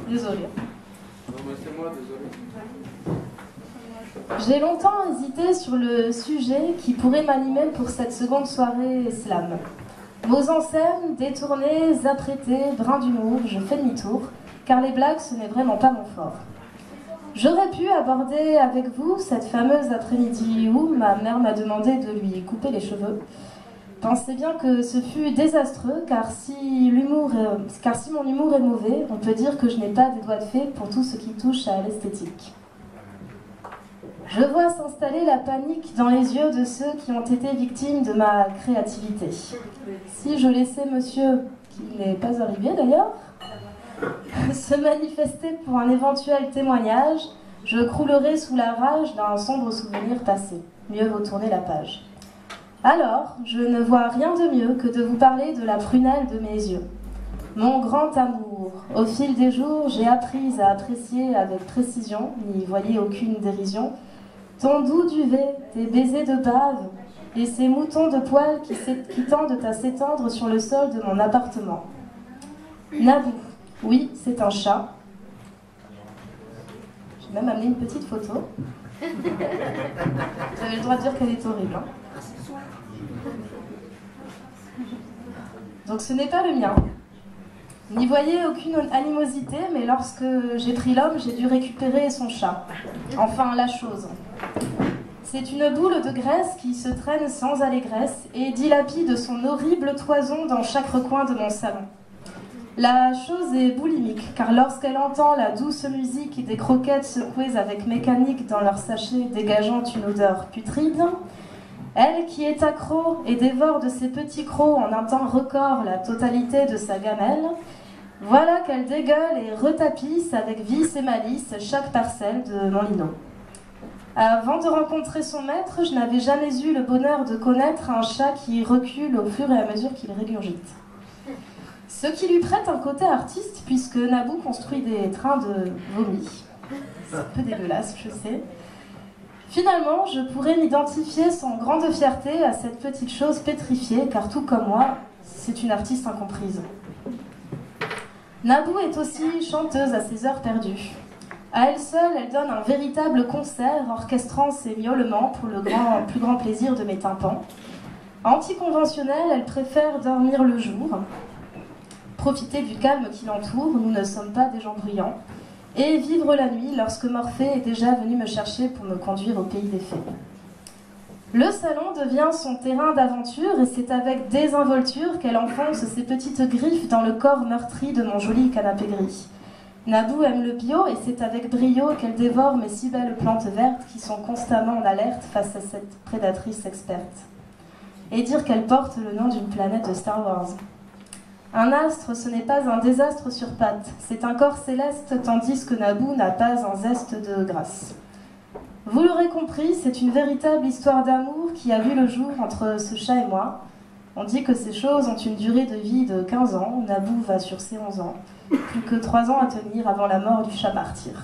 Désolée. Non, mais c'est moi, désolé. J'ai longtemps hésité sur le sujet qui pourrait m'animer pour cette seconde soirée slam. Mots en scène, détournés, apprêtés, brins d'humour, je fais demi-tour, car les blagues, ce n'est vraiment pas mon fort. J'aurais pu aborder avec vous cette fameuse après-midi où ma mère m'a demandé de lui couper les cheveux. Pensez bien que ce fut désastreux, car si mon humour est mauvais, on peut dire que je n'ai pas des doigts de fée pour tout ce qui touche à l'esthétique. Je vois s'installer la panique dans les yeux de ceux qui ont été victimes de ma créativité. Si je laissais monsieur, qui n'est pas arrivé d'ailleurs, se manifester pour un éventuel témoignage, je croulerais sous la rage d'un sombre souvenir passé. Mieux vaut tourner la page. Alors, je ne vois rien de mieux que de vous parler de la prunelle de mes yeux. Mon grand amour, au fil des jours, j'ai appris à apprécier avec précision, n'y voyez aucune dérision, ton doux duvet, tes baisers de bave et ces moutons de poils qui tendent à s'étendre sur le sol de mon appartement. Naboo, oui, c'est un chat. J'ai même amené une petite photo. Vous avez le droit de dire qu'elle est horrible. Hein. Donc ce n'est pas le mien. N'y voyez aucune animosité, mais lorsque j'ai pris l'homme, j'ai dû récupérer son chat. Enfin, la chose. C'est une boule de graisse qui se traîne sans allégresse et dilapide son horrible toison dans chaque recoin de mon salon. La chose est boulimique, car lorsqu'elle entend la douce musique des croquettes secouées avec mécanique dans leur sachet dégageant une odeur putride, elle qui est accro et dévore de ses petits crocs en un temps record la totalité de sa gamelle, voilà qu'elle dégueule et retapisse avec vice et malice chaque parcelle de mon lino. Avant de rencontrer son maître, je n'avais jamais eu le bonheur de connaître un chat qui recule au fur et à mesure qu'il régurgite. Ce qui lui prête un côté artiste, puisque Naboo construit des trains de vomi. C'est un peu dégueulasse, je sais. Finalement, je pourrais m'identifier sans grande fierté à cette petite chose pétrifiée, car tout comme moi, c'est une artiste incomprise. Naboo est aussi chanteuse à ses heures perdues. À elle seule, elle donne un véritable concert, orchestrant ses miaulements pour le plus grand plaisir de mes tympans. Anticonventionnelle, elle préfère dormir le jour, profiter du calme qui l'entoure, nous ne sommes pas des gens bruyants, et vivre la nuit lorsque Morphée est déjà venu me chercher pour me conduire au pays des fées. Le salon devient son terrain d'aventure et c'est avec désinvolture qu'elle enfonce ses petites griffes dans le corps meurtri de mon joli canapé gris. Naboo aime le bio et c'est avec brio qu'elle dévore mes si belles plantes vertes qui sont constamment en alerte face à cette prédatrice experte. Et dire qu'elle porte le nom d'une planète de Star Wars. Un astre, ce n'est pas un désastre sur pattes, c'est un corps céleste tandis que Naboo n'a pas un zeste de grâce. Vous l'aurez compris, c'est une véritable histoire d'amour qui a vu le jour entre ce chat et moi. On dit que ces choses ont une durée de vie de 15 ans, Naboo va sur ses 11 ans. Plus que 3 ans à tenir avant la mort du chat martyr.